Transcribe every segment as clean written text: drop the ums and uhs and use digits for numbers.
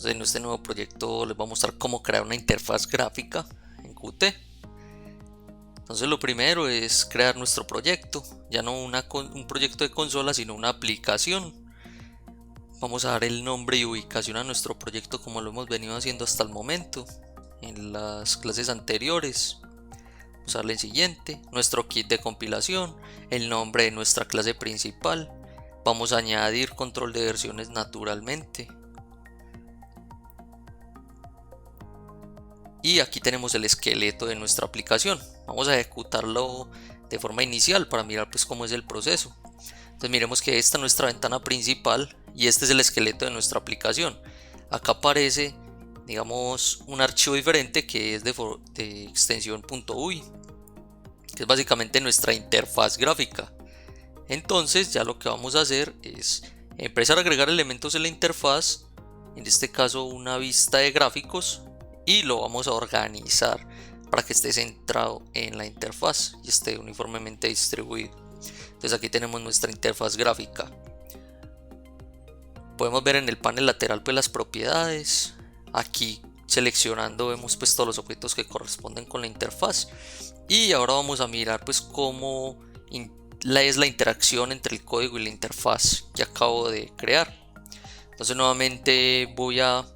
Entonces en este nuevo proyecto les voy a mostrar cómo crear una interfaz gráfica en Qt. Entonces lo primero es crear nuestro proyecto, ya no un proyecto de consola, sino una aplicación. Vamos a dar el nombre y ubicación a nuestro proyecto como lo hemos venido haciendo hasta el momento en las clases anteriores. Vamos a darle en siguiente, nuestro kit de compilación, el nombre de nuestra clase principal. Vamos a añadir control de versiones naturalmente. Y aquí tenemos el esqueleto de nuestra aplicación. Vamos a ejecutarlo de forma inicial para mirar pues cómo es el proceso. Entonces miremos que esta es nuestra ventana principal y este es el esqueleto de nuestra aplicación. Acá aparece, digamos, un archivo diferente que es de extensión .ui, que es básicamente nuestra interfaz gráfica. Entonces ya lo que vamos a hacer es empezar a agregar elementos en la interfaz, en este caso una vista de gráficos, y lo vamos a organizar para que esté centrado en la interfaz y esté uniformemente distribuido. Entonces aquí tenemos nuestra interfaz gráfica. Podemos ver en el panel lateral pues las propiedades. Aquí seleccionando vemos pues todos los objetos que corresponden con la interfaz. Y ahora vamos a mirar pues cómo es la interacción entre el código y la interfaz que acabo de crear. Entonces nuevamente voy a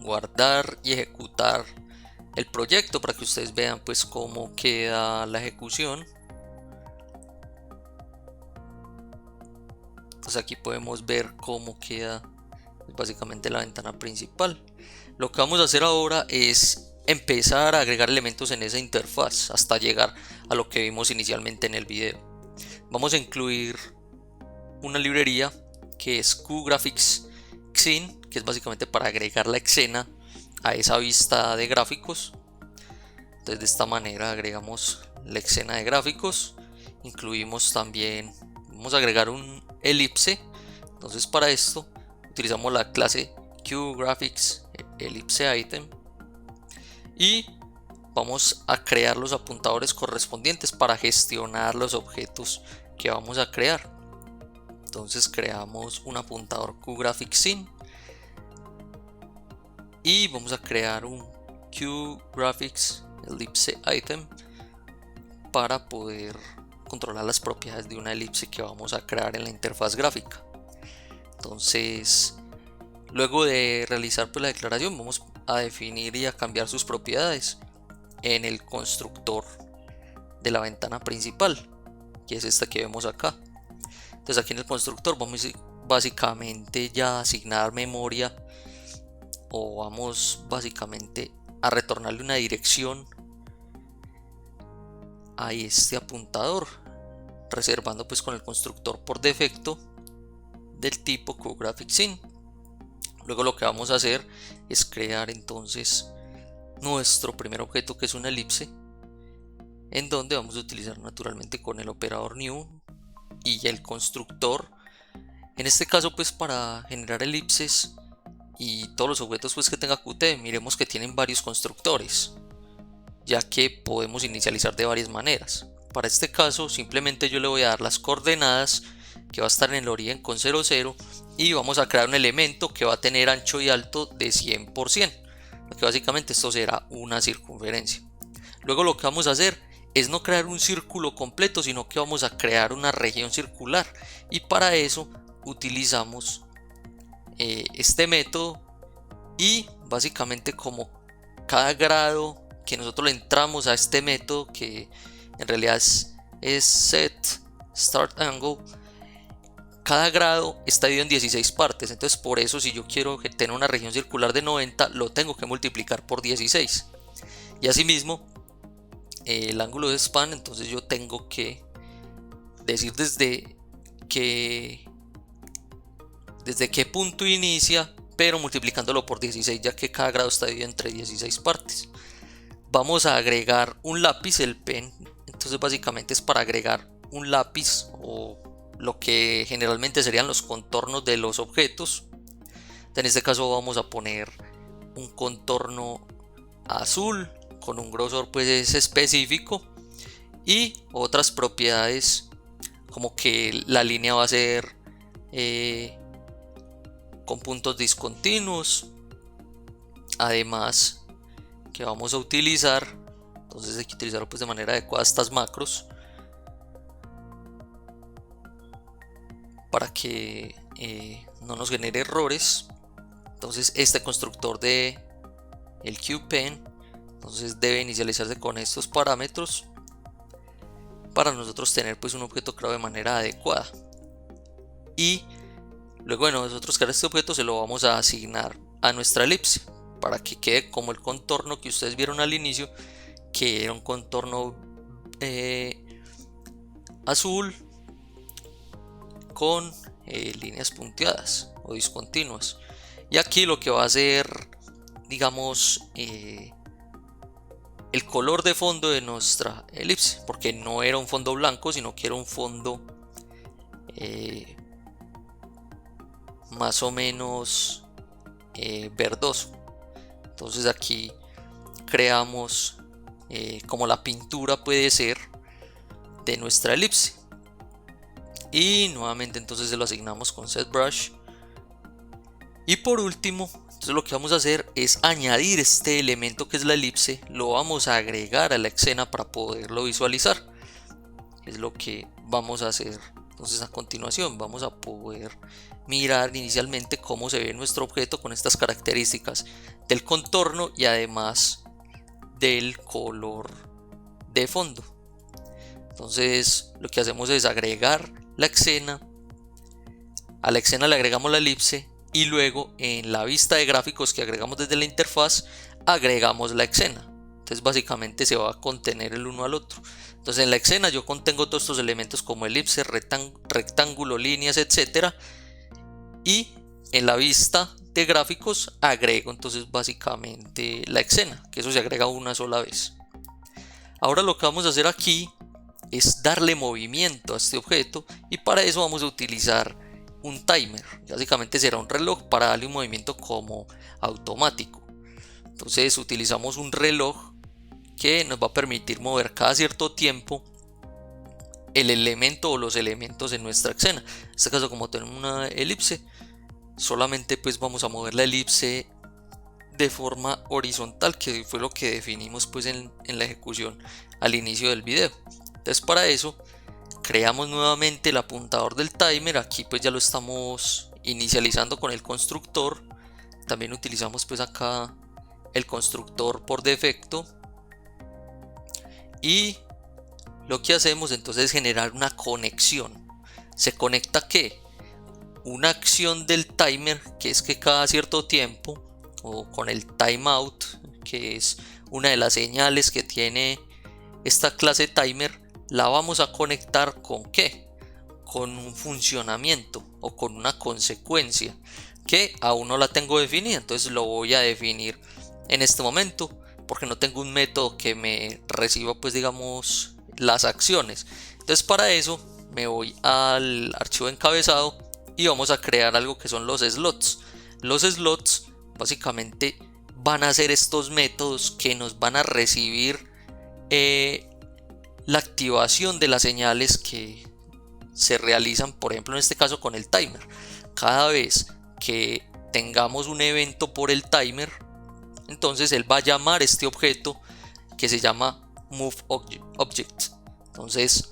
guardar y ejecutar el proyecto para que ustedes vean pues cómo queda la ejecución. Entonces aquí podemos ver cómo queda básicamente la ventana principal. Lo que vamos a hacer ahora es empezar a agregar elementos en esa interfaz hasta llegar a lo que vimos inicialmente en el video. Vamos a incluir una librería que es QGraphics Xen, que es básicamente para agregar la escena a esa vista de gráficos. Entonces de esta manera agregamos la escena de gráficos. Incluimos también, vamos a agregar un elipse. Entonces para esto utilizamos la clase QGraphics Ellipse Item y vamos a crear los apuntadores correspondientes para gestionar los objetos que vamos a crear. Entonces creamos un apuntador QGraphics Scene y vamos a crear un QGraphics Ellipse Item para poder controlar las propiedades de una elipse que vamos a crear en la interfaz gráfica. Entonces, luego de realizar pues la declaración, vamos a definir y a cambiar sus propiedades en el constructor de la ventana principal, que es esta que vemos acá. Entonces aquí en el constructor vamos básicamente ya a asignar memoria, o vamos básicamente a retornarle una dirección a este apuntador, reservando pues con el constructor por defecto del tipo QGraphics Scene. Luego lo que vamos a hacer es crear entonces nuestro primer objeto, que es una elipse, en donde vamos a utilizar naturalmente con el operador new y el constructor, en este caso pues para generar elipses y todos los objetos pues que tenga Qt. Miremos que tienen varios constructores, ya que podemos inicializar de varias maneras. Para este caso simplemente yo le voy a dar las coordenadas, que va a estar en el origen con 00, y vamos a crear un elemento que va a tener ancho y alto de 100%, que básicamente esto será una circunferencia. Luego lo que vamos a hacer es no crear un círculo completo, sino que vamos a crear una región circular, y para eso utilizamos este método, y básicamente como cada grado que nosotros le entramos a este método, que en realidad es set start angle, cada grado está dividido en 16 partes. Entonces por eso, si yo quiero tener una región circular de 90, lo tengo que multiplicar por 16. Y asimismo el ángulo de span, entonces yo tengo que decir desde qué punto inicia, pero multiplicándolo por 16, ya que cada grado está dividido entre 16 partes. Vamos a agregar un lápiz, el pen. Entonces básicamente es para agregar un lápiz, o lo que generalmente serían los contornos de los objetos. En este caso vamos a poner un contorno azul con un grosor pues específico, y otras propiedades como que la línea va a ser con puntos discontinuos. Además que vamos a utilizar, entonces hay que utilizar pues de manera adecuada estas macros para que no nos genere errores. Entonces este constructor de el QPen entonces debe inicializarse con estos parámetros para nosotros tener pues un objeto creado de manera adecuada. Y luego de nosotros crear este objeto se lo vamos a asignar a nuestra elipse para que quede como el contorno que ustedes vieron al inicio, que era un contorno azul con líneas punteadas o discontinuas. Y aquí lo que va a ser, digamos, el color de fondo de nuestra elipse, porque no era un fondo blanco, sino que era un fondo más o menos verdoso. Entonces aquí creamos como la pintura puede ser de nuestra elipse, y nuevamente entonces se lo asignamos con SetBrush. Y por último, entonces lo que vamos a hacer es añadir este elemento que es la elipse, lo vamos a agregar a la escena para poderlo visualizar. Es lo que vamos a hacer. Entonces a continuación vamos a poder mirar inicialmente cómo se ve nuestro objeto con estas características del contorno y además del color de fondo. Entonces lo que hacemos es agregar la escena, a la escena le agregamos la elipse y luego en la vista de gráficos que agregamos desde la interfaz agregamos la escena. Entonces básicamente se va a contener el uno al otro. Entonces en la escena yo contengo todos estos elementos como elipse, rectángulo, líneas, etcétera, y en la vista de gráficos agrego entonces básicamente la escena, que eso se agrega una sola vez. Ahora lo que vamos a hacer aquí es darle movimiento a este objeto, y para eso vamos a utilizar un timer. Básicamente será un reloj para darle un movimiento como automático. Entonces utilizamos un reloj que nos va a permitir mover cada cierto tiempo el elemento o los elementos en nuestra escena. En este caso, como tenemos una elipse, solamente pues vamos a mover la elipse de forma horizontal, que fue lo que definimos pues en la ejecución al inicio del video. Entonces para eso creamos nuevamente el apuntador del timer. Aquí pues ya lo estamos inicializando con el constructor. También utilizamos pues acá el constructor por defecto, y lo que hacemos entonces es generar una conexión. Se conecta ¿qué? Una acción del timer, que es que cada cierto tiempo, o con el timeout, que es una de las señales que tiene esta clase timer, la vamos a conectar con ¿qué? Con un funcionamiento o con una consecuencia que aún no la tengo definida. Entonces lo voy a definir en este momento porque no tengo un método que me reciba pues digamos las acciones. Entonces para eso me voy al archivo de encabezado y vamos a crear algo que son los slots. Los slots básicamente van a ser estos métodos que nos van a recibir la activación de las señales que se realizan, por ejemplo en este caso con el timer. Cada vez que tengamos un evento por el timer, entonces él va a llamar este objeto que se llama moveObject. Entonces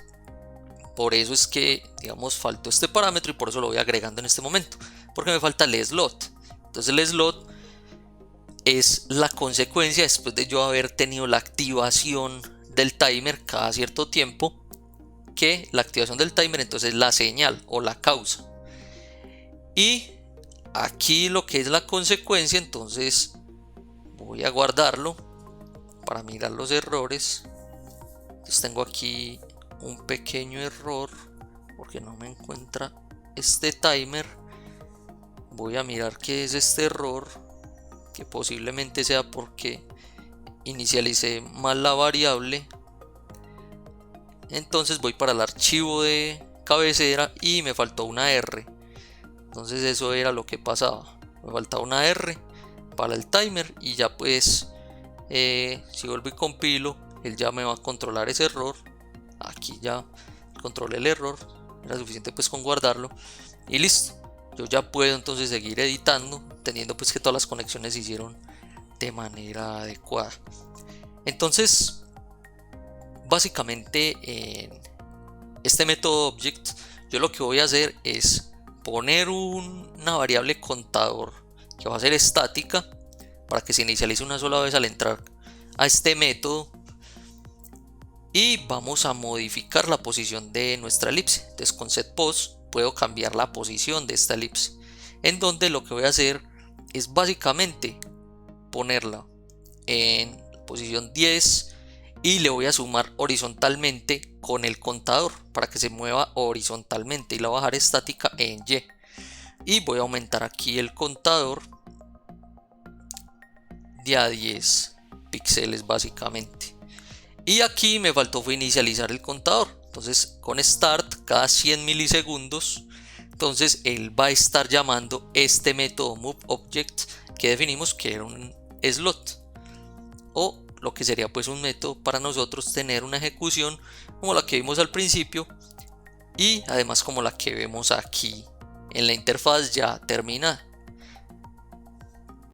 por eso es que digamos faltó este parámetro y por eso lo voy agregando en este momento, porque me falta el slot. Entonces el slot es la consecuencia después de yo haber tenido la activación del timer cada cierto tiempo, que la activación del timer entonces es la señal o la causa. Y aquí lo que es la consecuencia, entonces voy a guardarlo para mirar los errores. Entonces tengo aquí un pequeño error porque no me encuentra este timer. Voy a mirar qué es este error, que posiblemente sea porque inicialicé mal la variable. Entonces voy para el archivo de cabecera y me faltó una R. Entonces eso era lo que pasaba, me faltaba una R para el timer, y ya pues si vuelvo y compilo, él ya me va a controlar ese error. Aquí ya controlé el error, era suficiente pues con guardarlo y listo. yo ya puedo entonces seguir editando, entendiendo pues que todas las conexiones se hicieron de manera adecuada. Entonces, básicamente en este método object, yo lo que voy a hacer es poner una variable contador que va a ser estática para que se inicialice una sola vez al entrar a este método, y vamos a modificar la posición de nuestra elipse. Entonces con setPos puedo cambiar la posición de esta elipse, en donde lo que voy a hacer es básicamente ponerla en posición 10 y le voy a sumar horizontalmente con el contador para que se mueva horizontalmente, y la voy a dejar estática en Y, y voy a aumentar aquí el contador de a 10 píxeles básicamente. Y aquí me faltó fue inicializar el contador. Entonces con start cada 100 milisegundos, entonces él va a estar llamando este método moveObject que definimos que era un slot, o lo que sería pues un método para nosotros tener una ejecución como la que vimos al principio, y además como la que vemos aquí en la interfaz ya terminada.